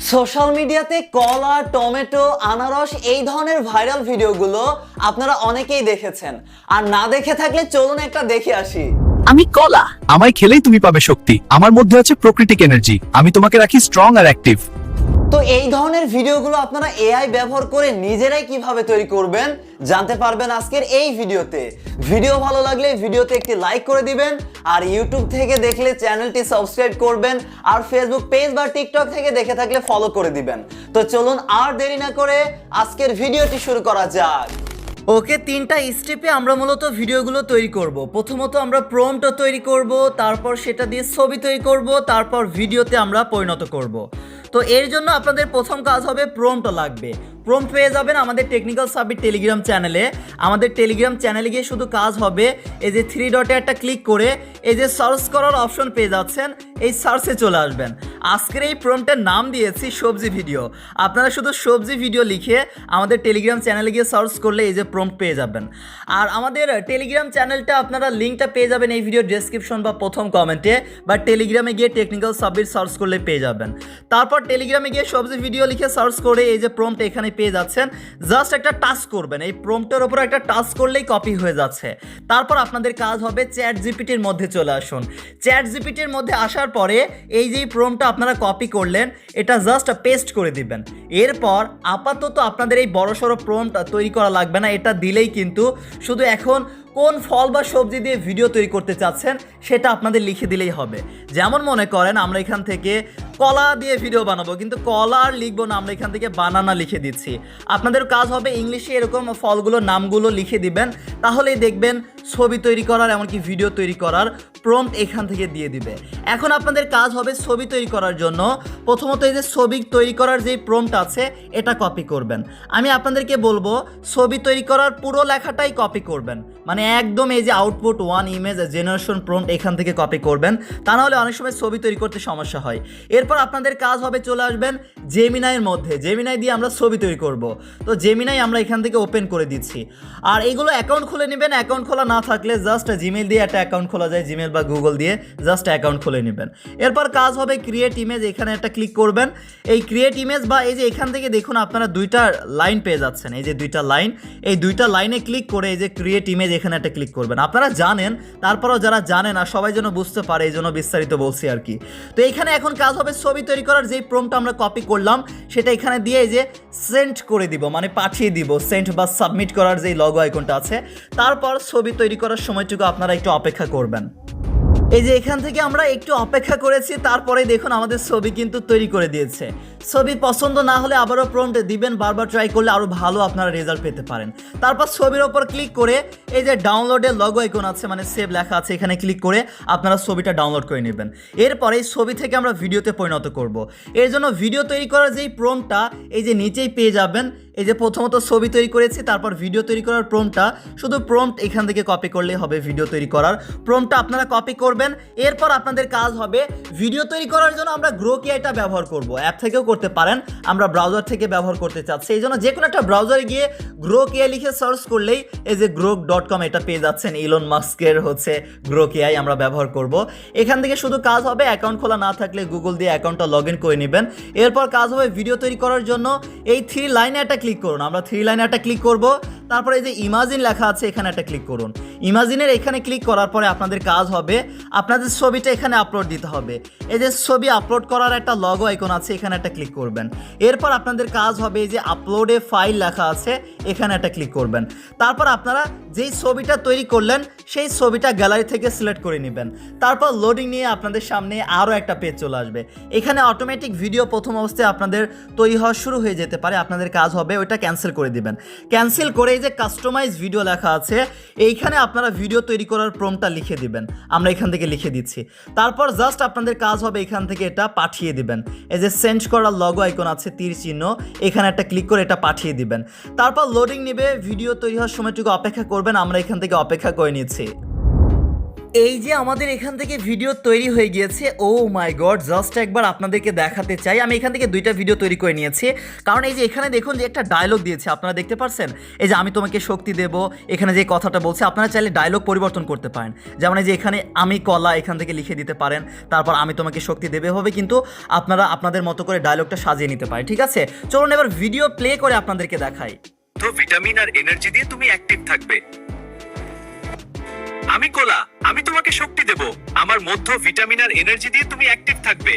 Social মিডিয়াতে কলা, tomato, আনারস এই ধরনের ভাইরাল ভিডিওগুলো আপনারা অনেকেই দেখেছেন, আর না দেখে থাকলে চলুন একটা দেখে আসি। আমি কলা। আমায় খেলেই তুমি পাবে শক্তি। আমার মধ্যে আছে প্রাকৃতিক এনার্জি। আমি তোমাকে রাখি স্ট্রং আর অ্যাক্টিভ। তো এই ধরনের ভিডিওগুলো আপনারা এআই ব্যবহার করে নিজেরাই কিভাবে তৈরি করবেন জানতে পারবেন আজকের এই ভিডিওতে। ভিডিও ভালো লাগলে ভিডিওতে একটি লাইক করে দিবেন, আর ইউটিউব থেকে দেখলে চ্যানেলটি সাবস্ক্রাইব করবেন, আর ফেসবুক পেজ বা টিকটক থেকে দেখে থাকলে ফলো করে দিবেন। তো চলুন আর দেরি না করে আজকের ভিডিওটি শুরু করা যাক। ওকে, তিনটা স্টেপে আমরা মূলত ভিডিওগুলো তৈরি করব। প্রথমত আমরা প্রম্পট তৈরি করব, তারপর সেটা দিয়ে ছবি তৈরি করব, তারপর ভিডিওতে আমরা পরিণত করব। তো এর জন্য আপনাদের প্রথম কাজ হবে প্রম্পট লাগবে। প্রম্পট পেয়ে যাবেন আমাদের টেকনিক্যাল সাবিট টেলিগ্রাম চ্যানেলে। আমাদের টেলিগ্রাম চ্যানেলে গিয়ে শুধু কাজ হবে এই যে 3 ডটে একটা ক্লিক করে এই যে সার্চ করার অপশন পেয়ে যাচ্ছেন, এই সার্চে চলে আসবেন। আজকের এই প্রম্পটের নাম দিয়েছি সবজি ভিডিও। আপনারা শুধু সবজি ভিডিও লিখে আমাদের টেলিগ্রাম চ্যানেলে গিয়ে সার্চ করলে এই যে প্রম্পট পেয়ে যাবেন। আর আমাদের টেলিগ্রাম চ্যানেলটা আপনারা লিঙ্কটা পেয়ে যাবেন এই ভিডিও ডেসক্রিপশন বা প্রথম কমেন্টে, বা টেলিগ্রামে গিয়ে টেকনিক্যাল সাবিট সার্চ করলে পেয়ে যাবেন। তারপর টেলিগ্রামে গিয়ে সবজি ভিডিও লিখে সার্চ করে এই যে প্রম্পট এখানে পেয়ে যাচ্ছেন। জাস্ট একটা টাচ করবেন, এই প্রম্পটের উপর একটা টাচ করলেই কপি হয়ে যাচ্ছে। তারপর আপনাদের কাজ হবে চ্যাট জিপিটির মধ্যে চলে আসুন। চ্যাট জিপিটির মধ্যে আসার পরে এই যে প্রম্পটটা আপনারা কপি করলেন এটা জাস্ট পেস্ট করে দিবেন। এরপর আপাতত আপনাদের এই বড়সড় প্রম্পট তৈরি করা লাগবে না, এটা দিলেই কিন্তু শুধু এখন কোন ফল বা সবজি দিয়ে ভিডিও তৈরি করতে চাচ্ছেন সেটা আপনাদের লিখে দিলেই হবে। যেমন মনে করেন আমরা এখান থেকে কলা দিয়ে ভিডিও বানাবো, কিন্তু কলা আর লিখবো না, আমরা এখান থেকে বানানা লিখে দিচ্ছি। আপনাদের কাজ হবে ইংলিশে এরকম ফলগুলোর নামগুলো লিখে দিবেন, তাহলেই দেখবেন ছবি তৈরি করার এমনকি ভিডিও তৈরি করার প্রম্পট এখান থেকে দিয়ে দিবে। এখন আপনাদের কাজ হবে ছবি তৈরি করার জন্য প্রথমত এই যে ছবি তৈরি করার যে প্রম্পট আছে এটা কপি করবেন। আমি আপনাদেরকে বলবো ছবি তৈরি করার পুরো লেখাটাই কপি করবেন, মানে একদম এই যে আউটপুট 1 ইমেজ জেনারেশন প্রম্পট এখান থেকে কপি করবেন, তা নাহলে অনেক সময় ছবি তৈরি করতে সমস্যা হয়। এরপর আপনাদের কাজ হবে চলে আসবেন জেমিনাইয়ের মধ্যে। জেমিনাই দিয়ে আমরা ছবি তৈরি করব। তো জেমিনাই আমরা এখান থেকে ওপেন করে দিচ্ছি। আর এইগুলো অ্যাকাউন্ট খুলে নেবেন। অ্যাকাউন্ট খোলা না থাকলে জাস্ট জিমেল দিয়ে একটা অ্যাকাউন্ট খোলা যায়, জিমেল বা গুগল দিয়ে জাস্ট অ্যাকাউন্ট খুলে নেবেন। এরপর কাজ হবে ক্রিয়েট ইমেজ, এখানে একটা ক্লিক করবেন। এই ক্রিয়েট ইমেজ বা এই যে এখান থেকে দেখুন আপনারা দুইটা লাইন পেয়ে যাচ্ছেন, এই যে দুইটা লাইন, এই দুইটা লাইনে ক্লিক করে এই যে ক্রিয়েট ইমেজ এখানে একটা ক্লিক করবেন। আপনারা জানেন, তারপরও যারা জানেন না সবাই যেন বুঝতে পারে এই জন্য বিস্তারিত বলছি আর কি। তো এখানে এখন কাজ হবে ছবি তৈরি করার যেই প্রম্পটটা আমরা কপি করলাম সেটা এখানে দিয়ে এই যে সেন্ড করে দিব, মানে পাঠিয়ে দিব। সেন্ড বা সাবমিট করার যেই লগো আইকনটা আছে, তারপর ছবি তৈরি করার সময়টুকু আপনারা একটু অপেক্ষা করবেন। এই যে এখান থেকে আমরা একটু অপেক্ষা করেছি, তারপরে দেখুন আমাদের ছবি কিন্তু তৈরি করে দিয়েছে। ছবি পছন্দ না হলে আবারও প্রম্পট দিবেন, বারবার ট্রাই করলে আরও ভালো আপনারা রেজাল্ট পেতে পারেন। তারপর ছবির ওপর ক্লিক করে এই যে ডাউনলোডের লগো আইকন আছে, মানে সেভ লেখা আছে, এখানে ক্লিক করে আপনারা ছবিটা ডাউনলোড করে নেবেন। এরপর এই ছবি থেকে আমরা ভিডিওতে পরিণত করব। এর জন্য ভিডিও তৈরি করার যেই প্রম্পটটা এই যে নিচেই পেয়ে যাবেন। এই যে প্রথমত ছবি তৈরি করেছি, তারপর ভিডিও তৈরি করার প্রম্পটটা, শুধু প্রম্পট এখান থেকে কপি করলেই হবে। ভিডিও তৈরি করার প্রম্পটটা আপনারা কপি করবেন। এরপর আপনাদের কাজ হবে ভিডিও তৈরি করার জন্য আমরা গ্রোক এআইটা ব্যবহার করব। অ্যাপ থেকেও করতে পারেন, আমরা ব্রাউজার থেকে ব্যবহার করতে চাচ্ছি, এই জন্য যে কোনো একটা ব্রাউজারে গিয়ে গ্রোক এআই লিখে সার্চ করলেই এই যে grok.com এটা পেয়ে যাচ্ছেন। ইলন মাস্কের হচ্ছে গ্রোক এআই আমরা ব্যবহার করব। এখান থেকে শুধু কাজ হবে অ্যাকাউন্ট খোলা না থাকলে গুগল দিয়ে অ্যাকাউন্টটা লগ ইন করে নেবেন। এরপর কাজ হবে ভিডিও তৈরি করার জন্য এই 3 লাইনে একটা ক্লিক করুন। আমরা 3 লাইনে একটা ক্লিক করব, তারপরে এই যে ইমাজিন লেখা আছে এখানে একটা ক্লিক করুন। ইমাজিনের এখানে ক্লিক করার পরে আপনাদের কাজ হবে আপনাদের ছবিটা এখানে আপলোড দিতে হবে। এই যে ছবি আপলোড করার একটা লগো আইকন আছে, এখানে একটা ক্লিক করবেন। এরপর আপনাদের কাজ হবে এই যে আপলোডে ফাইল লেখা আছে, এখানে একটা ক্লিক করবেন। তারপর আপনারা যেই ছবিটা তৈরি করলেন সেই ছবিটা গ্যালারি থেকে সিলেক্ট করে নেবেন। তারপর লোডিং নিয়ে আপনাদের সামনে আরও একটা পেজ চলে আসবে। এখানে অটোমেটিক ভিডিও প্রথম অবস্থায় আপনাদের তৈরি হওয়া শুরু হয়ে যেতে পারে। আপনাদের কাজ হবে ওইটা ক্যান্সেল করে দিবেন। ক্যান্সেল করে এই যে কাস্টমাইজ ভিডিও লেখা আছে, এইখানে আপনারা ভিডিও তৈরি করার প্রম্পটটা লিখে দিবেন। আমরা এখান থেকে লিখে দিচ্ছি। তারপর জাস্ট আপনাদের কাজ হবে এখান থেকে এটা পাঠিয়ে দিবেন। এই যে সেন্ড করার লগো আইকন আছে তীর চিহ্ন, এখানে একটা ক্লিক করে এটা পাঠিয়ে দিবেন। তারপর লোডিং নেবে, ভিডিও তৈরি হওয়ার সময়টুকু অপেক্ষা করবেন। আমরা এখান থেকে অপেক্ষা করে নিচ্ছি। এই যে আমাদের এখান থেকে ভিডিও তৈরি হয়ে গিয়েছে, ও মাই গড, জাস্ট একবার আপনাদেরকে দেখাতে চাই। আমি এখান থেকে 2টা ভিডিও তৈরি করে নিয়েছি, কারণ এই যে এখানে দেখুন যে একটা ডায়লগ দিয়েছে, আপনারা দেখতে পাচ্ছেন, এই যে আমি তোমাকে শক্তি দেব, এখানে যে কথাটা বলছে, আপনারা চাইলে ডায়লগ পরিবর্তন করতে পারেন। যেমন এই যে এখানে আমি কলা এখান থেকে লিখে দিতে পারেন, তারপর আমি তোমাকে শক্তি দেবে হবে, কিন্তু আপনারা আপনাদের মতো করে ডায়লগটা সাজিয়ে নিতে পারেন। ঠিক আছে, চলুন এবার ভিডিও প্লে করে আপনাদেরকে দেখাই। তো ভিটামিন আর এনার্জি দিয়ে তুমি অ্যাক্টিভ থাকবে। আমি কোলা, আমি তোমাকে শক্তি দেব, আমার মধ্য ভিটামিন আর এনার্জি দিয়ে তুমি অ্যাক্টিভ থাকবে।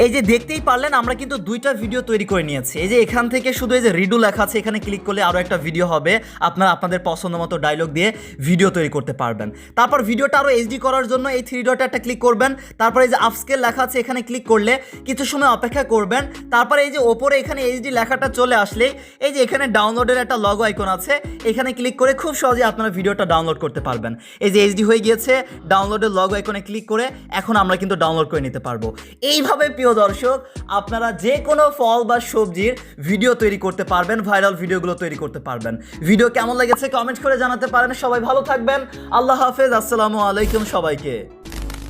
এই যে দেখতেই পারলেন আমরা কিন্তু 2টা ভিডিও তৈরি করে নিয়েছি। এই যে এখান থেকে শুধু এই যে রিডু লেখা আছে, এখানে ক্লিক করলে আরও একটা ভিডিও হবে, আপনারা আপনাদের পছন্দ মতো ডায়লগ দিয়ে ভিডিও তৈরি করতে পারবেন। তারপর ভিডিওটা আরও এইচডি করার জন্য এই 3 ডটে একটা ক্লিক করবেন, তারপর এই যে আপস্কেল লেখা আছে এখানে ক্লিক করলে কিছু সময় অপেক্ষা করবেন, তারপর এই যে ওপরে এখানে এইচডি লেখাটা চলে আসলে এই যে এখানে ডাউনলোডের একটা লগো আইকন আছে, এখানে ক্লিক করে খুব সহজে আপনারা ভিডিওটা ডাউনলোড করতে পারবেন। এই যে এইচডি হয়ে গিয়েছে, ডাউনলোডের লগো আইকনে ক্লিক করে এখন আমরা কিন্তু ডাউনলোড করে নিতে পারবো। এইভাবে প্রিয় দর্শক, আপনারা যে কোনো ফল বা সবজির ভিডিও তৈরি করতে পারবেন, ভাইরাল ভিডিওগুলো তৈরি করতে পারবেন। ভিডিও কেমন লেগেছে কমেন্ট করে জানাতে পারেন। সবাই ভালো থাকবেন, আল্লাহ হাফেজ, আসসালামু আলাইকুম সবাইকে।